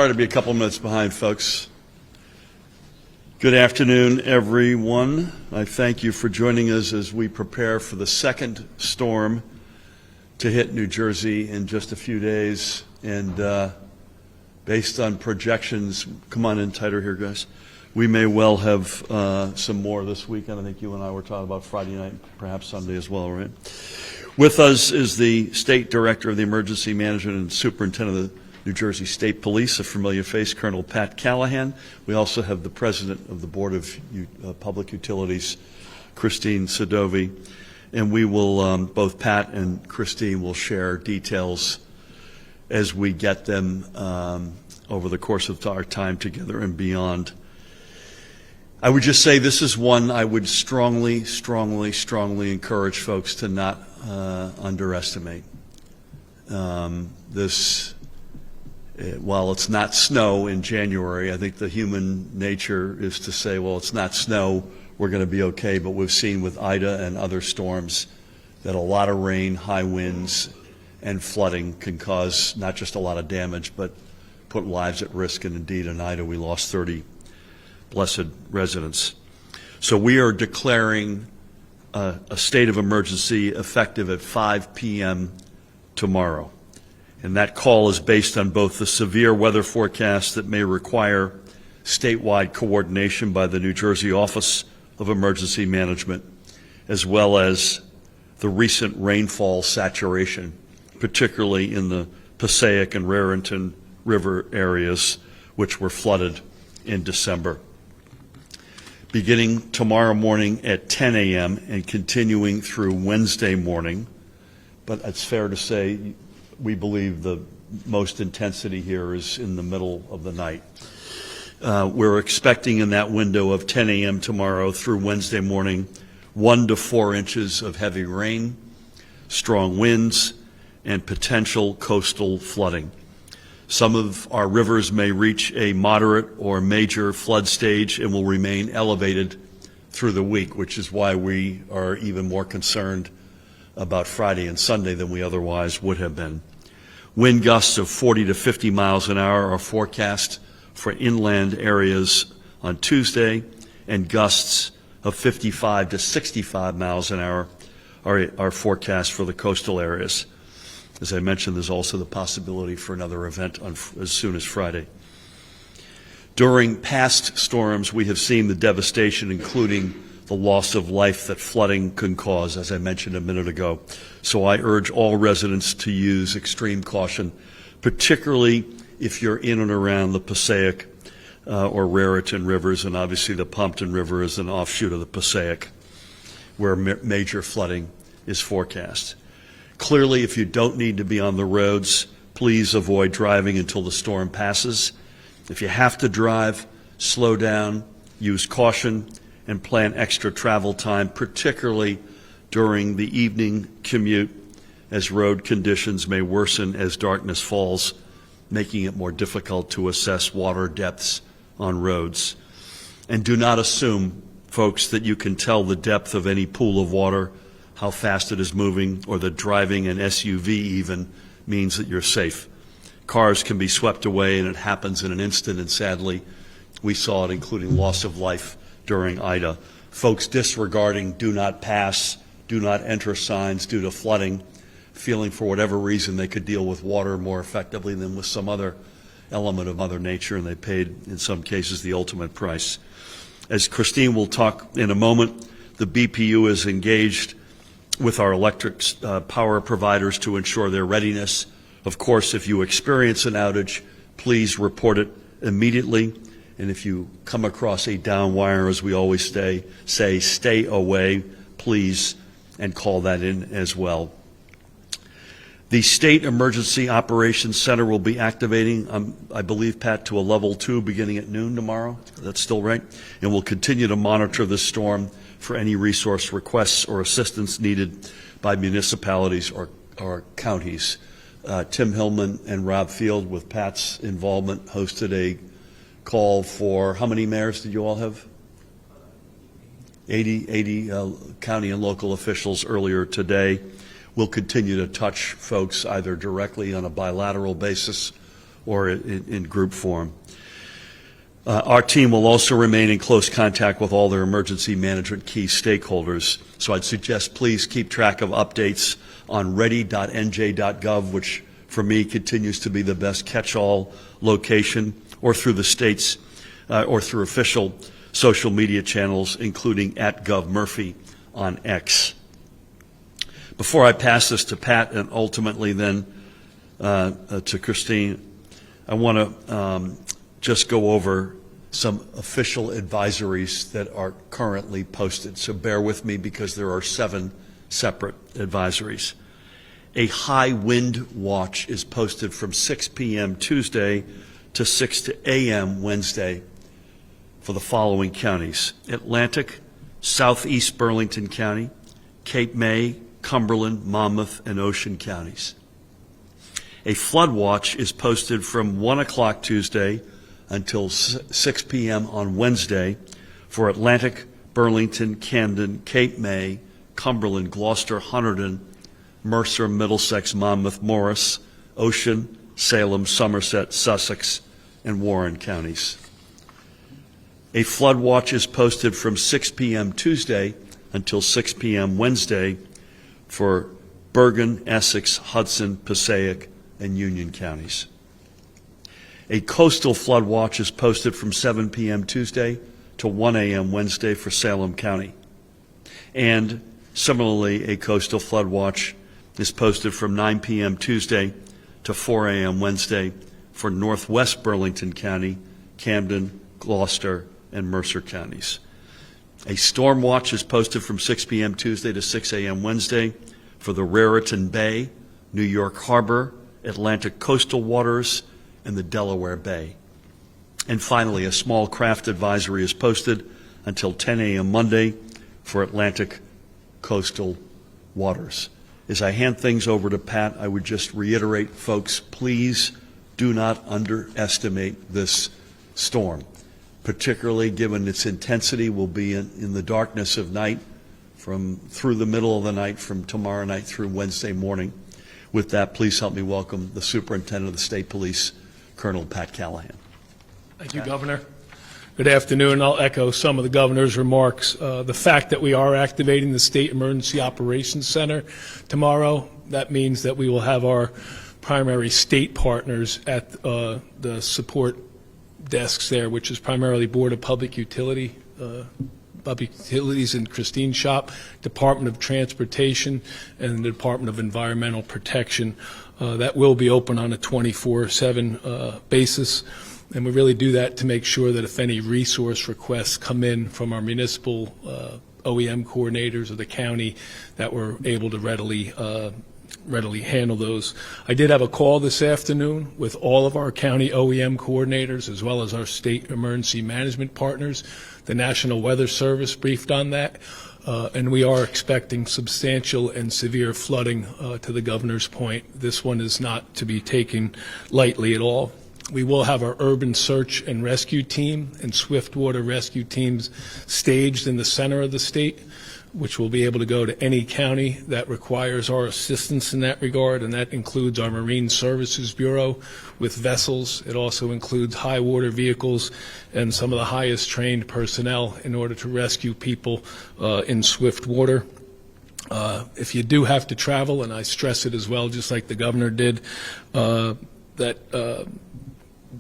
Sorry to be a couple minutes behind, folks. Good afternoon, everyone. I thank you for joining us as we prepare for the second storm to hit New Jersey in just a few days. And based on projections, come on in tighter here, guys. We may well have some more this weekend. I think you and I were talking about Friday night, perhaps Sunday as well, right? With us is the State Director of the Emergency Management and Superintendent of the New Jersey State Police, a familiar face, Colonel Pat Callahan. We also have the President of the Board of Public Utilities, Christine Sadovi. And we will, both Pat and Christine will share details as we get them over the course of our time together and beyond. I would just say this is one I would strongly encourage folks to not underestimate. While it's not snow in January, I think the human nature is to say, well, it's not snow, we're going to be okay. But we've seen with Ida and other storms that a lot of rain, high winds, and flooding can cause not just a lot of damage, but put lives at risk. And indeed, in Ida, we lost 30 blessed residents. So we are declaring a state of emergency effective at 5 p.m. tomorrow. And that call is based on both the severe weather forecast that may require statewide coordination by the New Jersey Office of Emergency Management, as well as the recent rainfall saturation, particularly in the Passaic and Raritan River areas, which were flooded in December. Beginning tomorrow morning at 10 a.m. and continuing through Wednesday morning, but it's fair to say we believe the most intensity here is in the middle of the night. We're expecting in that window of 10 a.m. tomorrow through Wednesday morning 1 to 4 inches of heavy rain, strong winds, and potential coastal flooding. Some of our rivers may reach a moderate or major flood stage and will remain elevated through the week, which is why we are even more concerned about Friday and Sunday than we otherwise would have been. Wind gusts of 40 to 50 miles an hour are forecast for inland areas on Tuesday, and gusts of 55 to 65 miles an hour are forecast for the coastal areas. As I mentioned, there's also the possibility for another event as soon as Friday. During past storms, we have seen the devastation, including the loss of life that flooding can cause, as I mentioned a minute ago. So I urge all residents to use extreme caution, particularly if you're in and around the Passaic or Raritan rivers, and obviously the Pompton River is an offshoot of the Passaic, where major flooding is forecast. Clearly, if you don't need to be on the roads, please avoid driving until the storm passes. If you have to drive, slow down, use caution, and plan extra travel time, particularly during the evening commute, as road conditions may worsen as darkness falls, making it more difficult to assess water depths on roads. And do not assume, folks, that you can tell the depth of any pool of water, how fast it is moving, or that driving an SUV even means that you're safe. Cars can be swept away, and it happens in an instant, and sadly, we saw it, including loss of life during Ida. Folks disregarding do not pass, do not enter signs due to flooding, feeling for whatever reason they could deal with water more effectively than with some other element of Mother Nature, and they paid, in some cases, the ultimate price. As Christine will talk in a moment, the BPU is engaged with our electric power providers to ensure their readiness. Of course, if you experience an outage, please report it immediately. And if you come across a down wire, as we always say, stay away, please, and call that in as well. The State Emergency Operations Center will be activating, I believe, Pat, to a level 2 beginning at noon tomorrow. That's still right. And we'll continue to monitor this storm for any resource requests or assistance needed by municipalities or counties. Tim Hillman and Rob Field, with Pat's involvement, hosted a call for, how many mayors did you all have? 80 county and local officials earlier today. We'll continue to touch folks either directly on a bilateral basis or in group form. Our team will also remain in close contact with all their emergency management key stakeholders. So I'd suggest please keep track of updates on ready.nj.gov, which for me continues to be the best catch-all location, or through the state's or through official social media channels, including @GovMurphy on X. Before I pass this to Pat and ultimately then to Christine, I want to just go over some official advisories that are currently posted. So bear with me because there are 7 separate advisories. A high wind watch is posted from 6 p.m. Tuesday to 6 a.m. Wednesday for the following counties: Atlantic, Southeast Burlington County, Cape May, Cumberland, Monmouth, and Ocean counties. A flood watch is posted from 1 o'clock Tuesday until 6 p.m. on Wednesday for Atlantic, Burlington, Camden, Cape May, Cumberland, Gloucester, Hunterdon, Mercer, Middlesex, Monmouth, Morris, Ocean, Salem, Somerset, Sussex, and Warren counties. A flood watch is posted from 6 p.m. Tuesday until 6 p.m. Wednesday for Bergen, Essex, Hudson, Passaic, and Union counties. A coastal flood watch is posted from 7 p.m. Tuesday to 1 a.m. Wednesday for Salem County. And similarly, a coastal flood watch is posted from 9 p.m. Tuesday to 4 a.m. Wednesday for Northwest Burlington County, Camden, Gloucester, and Mercer counties. A storm watch is posted from 6 p.m. Tuesday to 6 a.m. Wednesday for the Raritan Bay, New York Harbor, Atlantic coastal waters, and the Delaware Bay. And finally, a small craft advisory is posted until 10 a.m. Monday for Atlantic coastal waters. As I hand things over to Pat, I would just reiterate, folks, please do not underestimate this storm, particularly given its intensity will be in the darkness of night through the middle of the night from tomorrow night through Wednesday morning. With that, please help me welcome the Superintendent of the State Police, Colonel Pat Callahan. Thank you, Governor. Good afternoon. I'll echo some of the Governor's remarks. The fact that we are activating the State Emergency Operations Center tomorrow, that means that we will have our primary state partners at the support desks there, which is primarily Board of Public Utilities in Christine's shop, Department of Transportation, and the Department of Environmental Protection. That will be open on a 24/7 basis, and we really do that to make sure that if any resource requests come in from our municipal OEM coordinators or the county, that we're able to readily handle those. I did have a call this afternoon with all of our county OEM coordinators as well as our state emergency management partners. The National Weather Service briefed on that, and we are expecting substantial and severe flooding. To the Governor's point, this one is not to be taken lightly at all. We will have our urban search and rescue team and swiftwater rescue teams staged in the center of the state, which will be able to go to any county that requires our assistance in that regard, and that includes our Marine Services Bureau with vessels. It also includes high water vehicles and some of the highest trained personnel in order to rescue people in swift water. If you do have to travel, and I stress it as well, just like the Governor did, that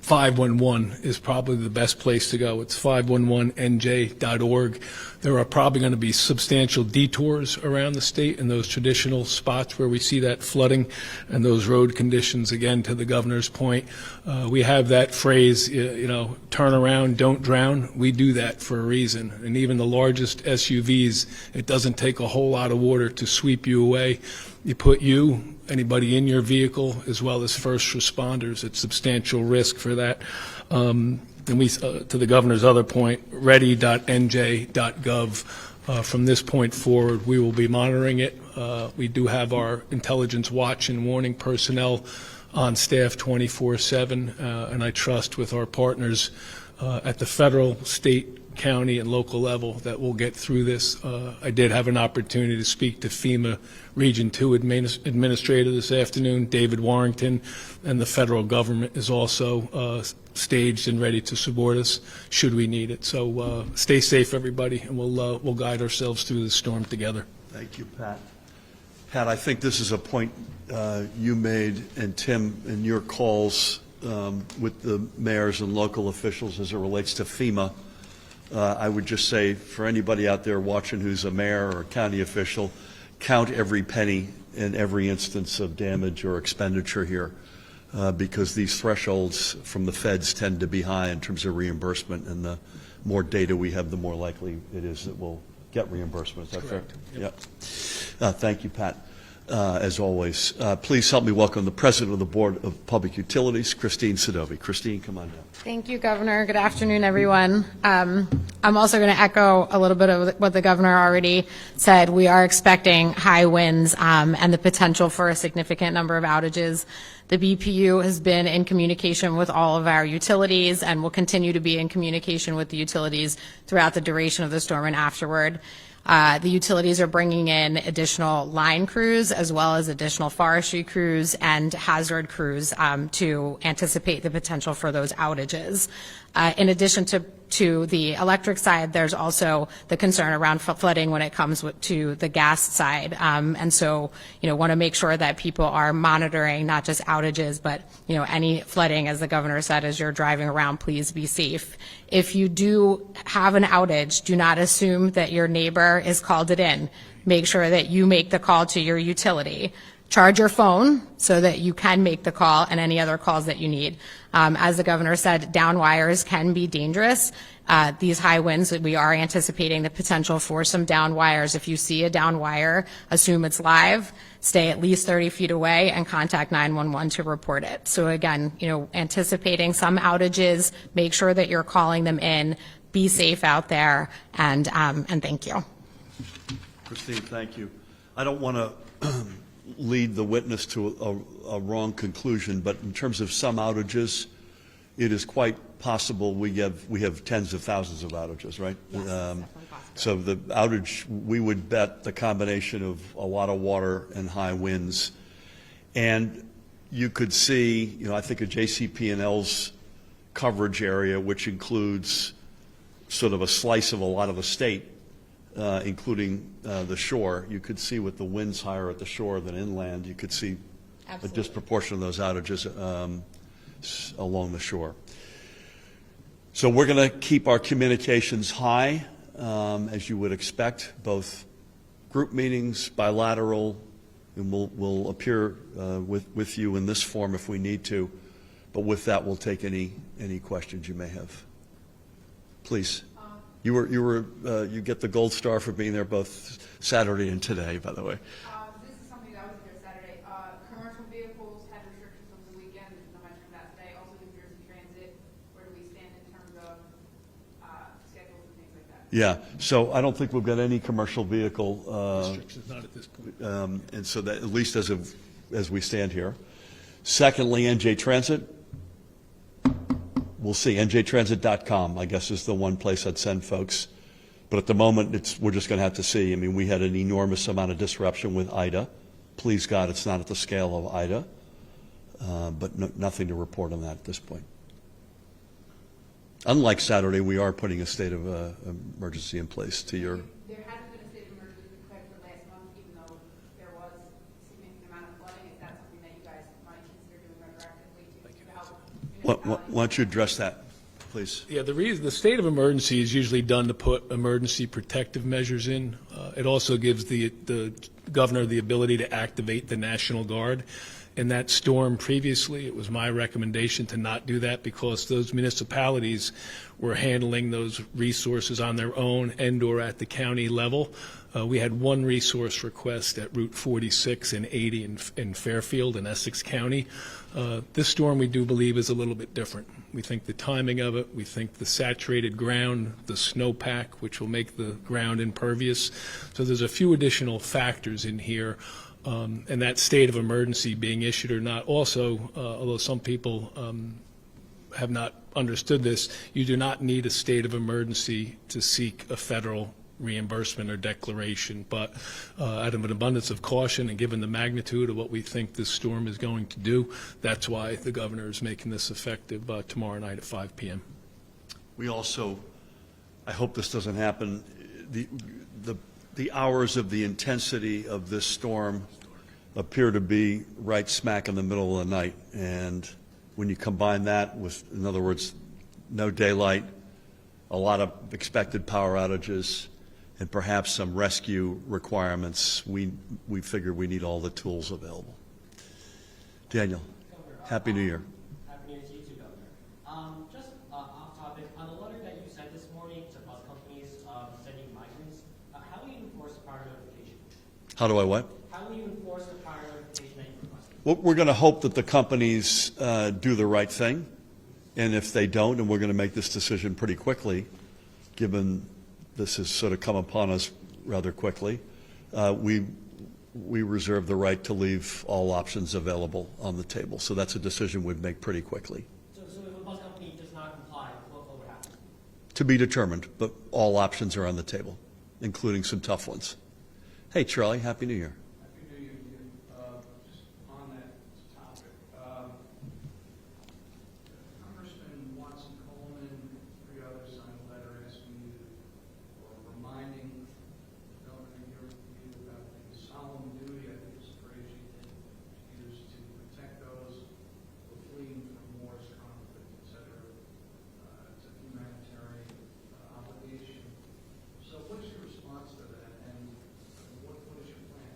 511 is probably the best place to go. It's 511nj.org. There are probably going to be substantial detours around the state in those traditional spots where we see that flooding and those road conditions. Again, to the Governor's point, we have that phrase, turn around, don't drown. We do that for a reason. And even the largest SUVs, it doesn't take a whole lot of water to sweep you away. You put anybody in your vehicle, as well as first responders, at substantial risk for that. And we, to the Governor's other point, ready.nj.gov. From this point forward, we will be monitoring it. We do have our intelligence watch and warning personnel on staff 24/7, and I trust with our partners at the federal, state county and local level that we'll get through this. I did have an opportunity to speak to FEMA Region 2 Administrator this afternoon, David Warrington, and the federal government is also staged and ready to support us should we need it. So stay safe, everybody, and we'll guide ourselves through the storm together. Thank you, Pat. Pat, I think this is a point you made, and Tim, in your calls with the mayors and local officials as it relates to FEMA. I would just say, for anybody out there watching who's a mayor or a county official, count every penny in every instance of damage or expenditure here, because these thresholds from the feds tend to be high in terms of reimbursement, and the more data we have, the more likely it is that we'll get reimbursement. Is that correct? Fair? Yep. Thank you, Pat. As always, please help me welcome the President of the Board of Public Utilities, Christine Sadovi. Christine, come on down. Thank you, Governor. Good afternoon, everyone. I'm also going to echo a little bit of what the Governor already said. We are expecting high winds and the potential for a significant number of outages. The BPU has been in communication with all of our utilities and will continue to be in communication with the utilities throughout the duration of the storm and afterward. The utilities are bringing in additional line crews as well as additional forestry crews and hazard crews to anticipate the potential for those outages. In addition to the electric side, there's also the concern around flooding when it comes to the gas side. And so, want to make sure that people are monitoring not just outages, but, any flooding, as the Governor said, as you're driving around, please be safe. If you do have an outage, do not assume that your neighbor is called it in. Make sure that you make the call to your utility. Charge your phone so that you can make the call and any other calls that you need. As the Governor said, down wires can be dangerous. These high winds, we are anticipating the potential for some down wires. If you see a down wire, assume it's live, stay at least 30 feet away, and contact 911 to report it. So again, anticipating some outages, make sure that you're calling them in, be safe out there, and thank you. Christine, thank you. I don't want to lead the witness to a wrong conclusion, but in terms of some outages, it is quite possible we have tens of thousands of outages, right? Yes, definitely possible. So the outage, we would bet the combination of a lot of water and high winds. And you could see, I think of JCP&L's coverage area, which includes sort of a slice of a lot of the state, including the shore. You could see with the winds higher at the shore than inland, you could see Absolutely. a disproportion of those outages along the shore. So we're going to keep our communications high, as you would expect, both group meetings, bilateral, and we'll appear with you in this form if we need to. But with that, we'll take any questions you may have. Please. You get the gold star for being there both Saturday and today, by the way. This is something that was there Saturday. Commercial vehicles had restrictions over the weekend. No mention of that today. Also, New Jersey Transit. Where do we stand in terms of schedules and things like that? Yeah. So I don't think we've got any commercial vehicle Restrictions not at this point. and so that at least as we stand here. Secondly, NJ Transit. We'll see. NJTransit.com, I guess, is the one place I'd send folks. But at the moment, we're just going to have to see. I mean, we had an enormous amount of disruption with Ida. Please God, it's not at the scale of Ida. But nothing to report on that at this point. Unlike Saturday, we are putting a state of emergency in place to your... There hasn't been a state of emergency declared for last month, even though there was a significant amount of flooding. Is that something that you guys might consider doing retroactively to help? Why don't you address that, please? Yeah, the state of emergency is usually done to put emergency protective measures in. It also gives the governor the ability to activate the National Guard. In that storm previously, it was my recommendation to not do that because those municipalities were handling those resources on their own and/or at the county level. We had one resource request at Route 46 and 80 in Fairfield in Essex County. This storm, we do believe, is a little bit different. We think the timing of it, we think the saturated ground, the snowpack, which will make the ground impervious. So there's a few additional factors in here. And that state of emergency being issued or not also, although some people have not understood this, you do not need a state of emergency to seek a federal reimbursement or declaration, but out of an abundance of caution and given the magnitude of what we think this storm is going to do, that's why the governor is making this effective tomorrow night at 5 p.m. We also, I hope this doesn't happen, the hours of the intensity of this storm appear to be right smack in the middle of the night. And when you combine that with, in other words, no daylight, a lot of expected power outages, and perhaps some rescue requirements, we figure we need all the tools available. Daniel, Happy New Year. Happy New Year to you too, Governor. Just off topic, on the letter that you sent this morning to bus companies sending migrants, how will you enforce the prior notification? How do I what? How will you enforce the prior notification that you requested? Well, we're going to hope that the companies do the right thing, and if they don't, and we're going to make this decision pretty quickly, given this has sort of come upon us rather quickly, we reserve the right to leave all options available on the table. So that's a decision we'd make pretty quickly. So if a bus company does not comply, what would happen? To be determined, but all options are on the table, including some tough ones. Hey, Charlie, Happy New Year. Happy New Year to you. Just on that topic, Congressman Watson Coleman, three others signed a letter asking you, or reminding the governor your view about the solemn duty, I think is the phrase you used, to protect those who are fleeing from wars, conflict, et cetera. It's a humanitarian obligation. So what is your response to that, and what is your plan?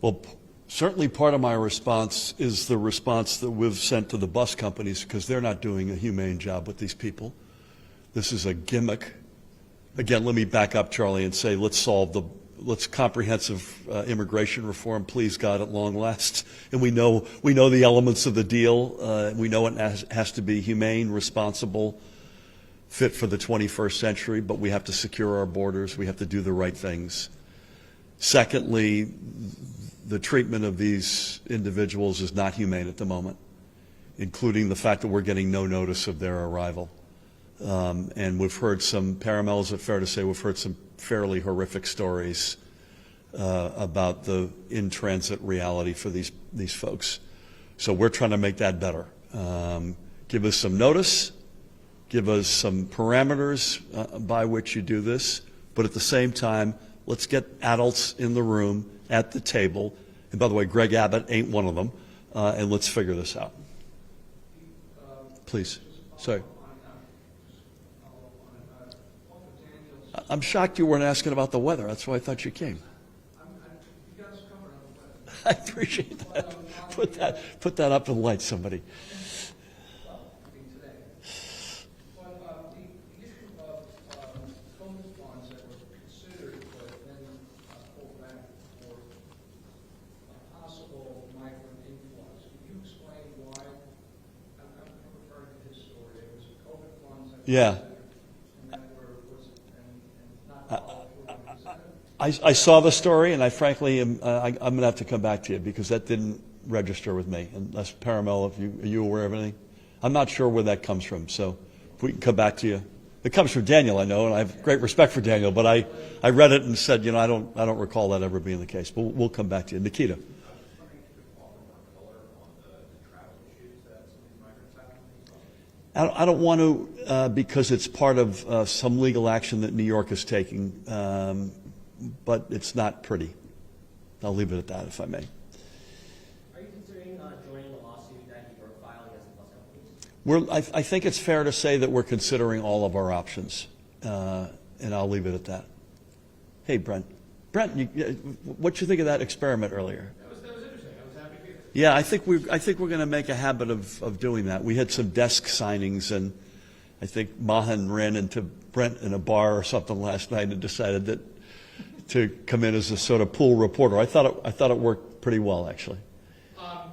Well, certainly part of my response is the response that we've sent to the bus companies, because they're not doing a humane job with these people. This is a gimmick. Again, let me back up, Charlie, and say let's comprehensive immigration reform, please God, at long last. And we know the elements of the deal. We know it has to be humane, responsible, fit for the 21st century, but we have to secure our borders. We have to do the right things. Secondly, the treatment of these individuals is not humane at the moment, including the fact that we're getting no notice of their arrival. And we've heard some, Paramel, is it fair to say, we've heard some fairly horrific stories about the in-transit reality for these folks. So we're trying to make that better. Give us some notice, give us some parameters by which you do this, but at the same time, let's get adults in the room at the table. And by the way, Greg Abbott ain't one of them. And let's figure this out. Please. Sorry. I'm shocked you weren't asking about the weather. That's why I thought you came. I appreciate that. Put that up in the light, somebody. Yeah. I saw the story, and I frankly am. I'm going to have to come back to you because that didn't register with me. Unless Paramel, are you aware of anything? I'm not sure where that comes from. So if we can come back to you, it comes from Daniel, I know, and I have great respect for Daniel. But I read it and said, I don't recall that ever being the case. But we'll come back to you, Nikita. I don't want to because it's part of some legal action that New York is taking, but it's not pretty. I'll leave it at that, if I may. Are you considering joining the lawsuit that you are filing against the bus companies? I think it's fair to say that we're considering all of our options, and I'll leave it at that. Hey, Brent. Brent, what'd you think of that experiment earlier? That was interesting. I was happy to hear it. Yeah, I think we're going to make a habit of doing that. We had some desk signings, and I think Mahan ran into Brent in a bar or something last night and decided that to come in as a sort of pool reporter. I thought it worked pretty well, actually. How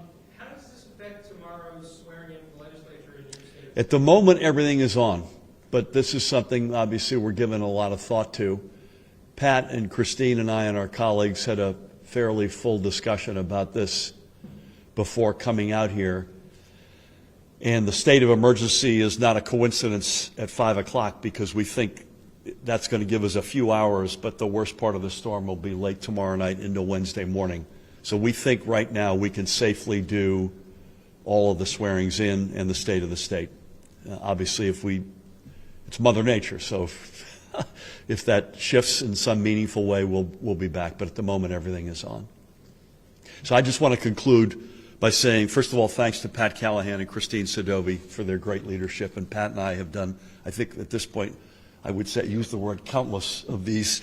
does this affect tomorrow's swearing in the legislature in your state? At the moment, everything is on, but this is something obviously we're giving a lot of thought to. Pat and Christine and I and our colleagues had a fairly full discussion about this before coming out here. And the state of emergency is not a coincidence at 5 o'clock, because we think that's going to give us a few hours, but the worst part of the storm will be late tomorrow night into Wednesday morning. So we think right now we can safely do all of the swearings in and the state of the state. Obviously, it's Mother Nature, so if that shifts in some meaningful way, we'll be back. But at the moment, everything is on. So I just want to conclude by saying, first of all, thanks to Pat Callahan and Christine Sadovi for their great leadership. And Pat and I have done, I think at this point, I would say, use the word countless of these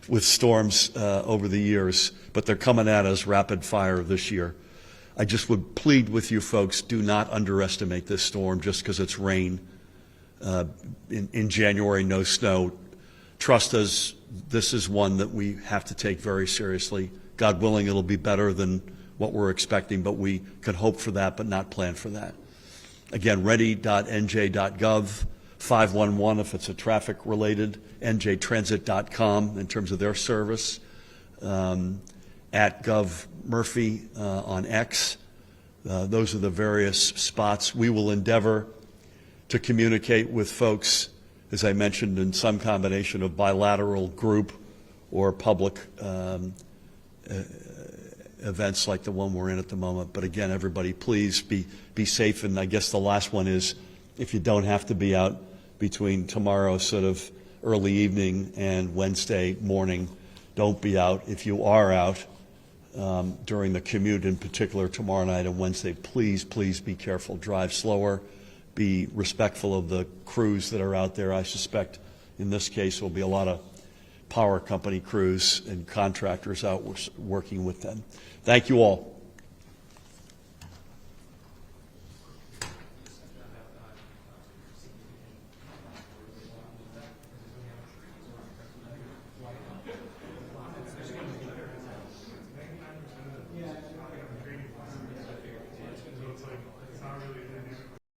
with storms over the years, but they're coming at us rapid fire this year. I just would plead with you folks, do not underestimate this storm just because it's rain. In January, no snow. Trust us, this is one that we have to take very seriously. God willing, it'll be better than what we're expecting, but we can hope for that, but not plan for that. Again, ready.nj.gov, 511 if it's a traffic related, njtransit.com in terms of their service, at Gov Murphy on X. Those are the various spots. We will endeavor to communicate with folks, as I mentioned, in some combination of bilateral, group, or public events like the one we're in at the moment. But again, everybody, please be safe. And I guess the last one is, if you don't have to be out between tomorrow sort of early evening and Wednesday morning, don't be out. If you are out during the commute, in particular tomorrow night and Wednesday, please be careful. Drive slower. Be respectful of the crews that are out there. I suspect in this case will be a lot of power company crews and contractors out working with them. Thank you all.